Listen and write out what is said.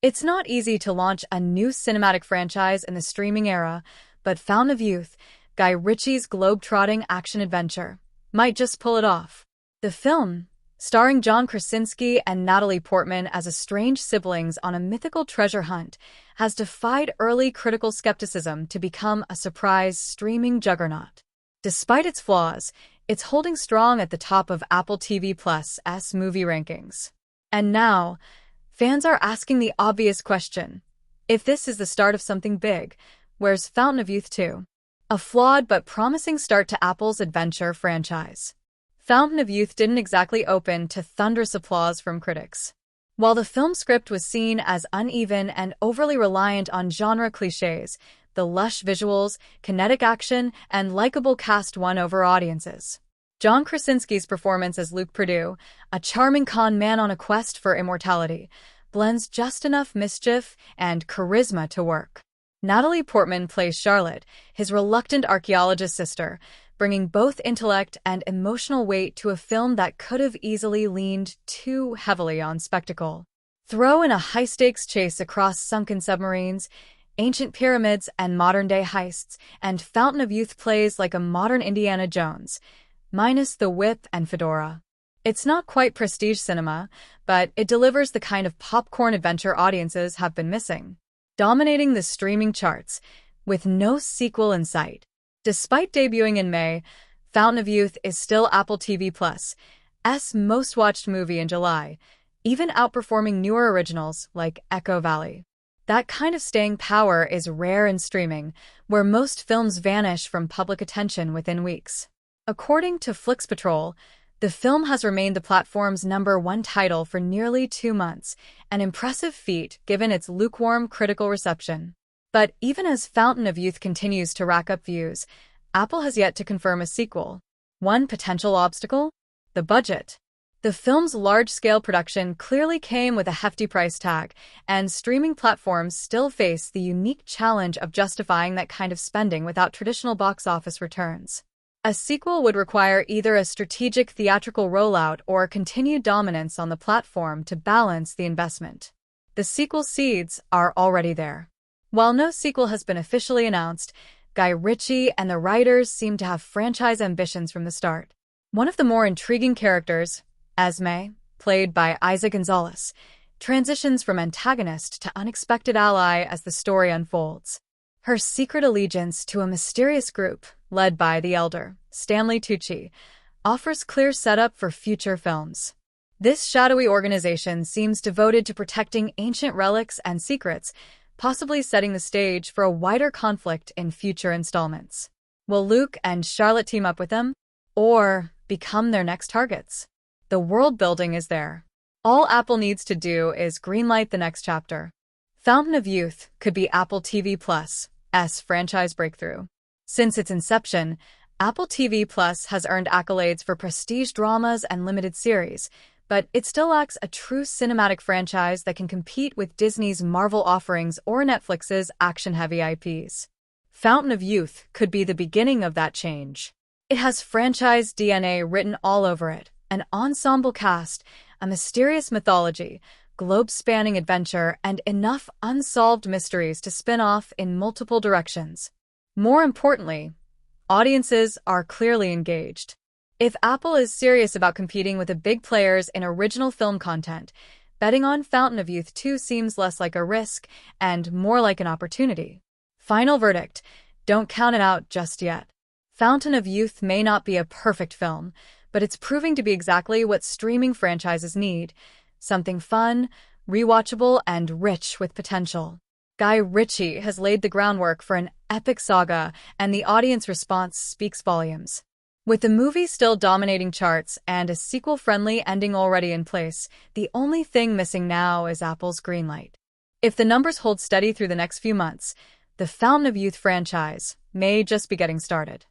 It's not easy to launch a new cinematic franchise in the streaming era, but Fountain of Youth, Guy Ritchie's globe-trotting action-adventure, might just pull it off. The film, starring John Krasinski and Natalie Portman as estranged siblings on a mythical treasure hunt, has defied early critical skepticism to become a surprise streaming juggernaut. Despite its flaws, it's holding strong at the top of Apple TV+'s movie rankings. And now, fans are asking the obvious question. If this is the start of something big, where's Fountain of Youth 2? A flawed but promising start to Apple's adventure franchise. Fountain of Youth didn't exactly open to thunderous applause from critics. While the film script was seen as uneven and overly reliant on genre cliches, the lush visuals, kinetic action, and likable cast won over audiences. John Krasinski's performance as Luke Perdue, a charming con man on a quest for immortality, blends just enough mischief and charisma to work. Natalie Portman plays Charlotte, his reluctant archaeologist sister, bringing both intellect and emotional weight to a film that could have easily leaned too heavily on spectacle. Throw in a high-stakes chase across sunken submarines, ancient pyramids, and modern-day heists, and Fountain of Youth plays like a modern Indiana Jones, minus the whip and fedora. It's not quite prestige cinema, but it delivers the kind of popcorn adventure audiences have been missing. Dominating the streaming charts, with no sequel in sight. Despite debuting in May, Fountain of Youth is still Apple TV+'s most-watched movie in July, even outperforming newer originals like Echo Valley. That kind of staying power is rare in streaming, where most films vanish from public attention within weeks. According to Flix Patrol, the film has remained the platform's #1 title for nearly 2 months, an impressive feat given its lukewarm critical reception. But even as Fountain of Youth continues to rack up views, Apple has yet to confirm a sequel. One potential obstacle? The budget. The film's large-scale production clearly came with a hefty price tag, and streaming platforms still face the unique challenge of justifying that kind of spending without traditional box office returns. A sequel would require either a strategic theatrical rollout or continued dominance on the platform to balance the investment. The sequel seeds are already there. While no sequel has been officially announced, Guy Ritchie and the writers seem to have franchise ambitions from the start. One of the more intriguing characters, Esme, played by Isa Gonzalez, transitions from antagonist to unexpected ally as the story unfolds. Her secret allegiance to a mysterious group, led by the elder, Stanley Tucci, offers clear setup for future films. This shadowy organization seems devoted to protecting ancient relics and secrets, possibly setting the stage for a wider conflict in future installments. Will Luke and Charlotte team up with them, or become their next targets? The world building is there. All Apple needs to do is greenlight the next chapter. Fountain of Youth could be Apple TV+'s franchise breakthrough. Since its inception, Apple TV+ has earned accolades for prestige dramas and limited series, but it still lacks a true cinematic franchise that can compete with Disney's Marvel offerings or Netflix's action-heavy IPs. Fountain of Youth could be the beginning of that change. It has franchise DNA written all over it, an ensemble cast, a mysterious mythology, globe-spanning adventure, and enough unsolved mysteries to spin off in multiple directions. More importantly, audiences are clearly engaged. If Apple is serious about competing with the big players in original film content, betting on Fountain of Youth 2 seems less like a risk and more like an opportunity. Final verdict: don't count it out just yet. Fountain of Youth may not be a perfect film, but it's proving to be exactly what streaming franchises need: something fun, rewatchable, and rich with potential. Guy Ritchie has laid the groundwork for an epic saga, and the audience response speaks volumes. With the movie still dominating charts and a sequel-friendly ending already in place, the only thing missing now is Apple's greenlight. If the numbers hold steady through the next few months, the Fountain of Youth franchise may just be getting started.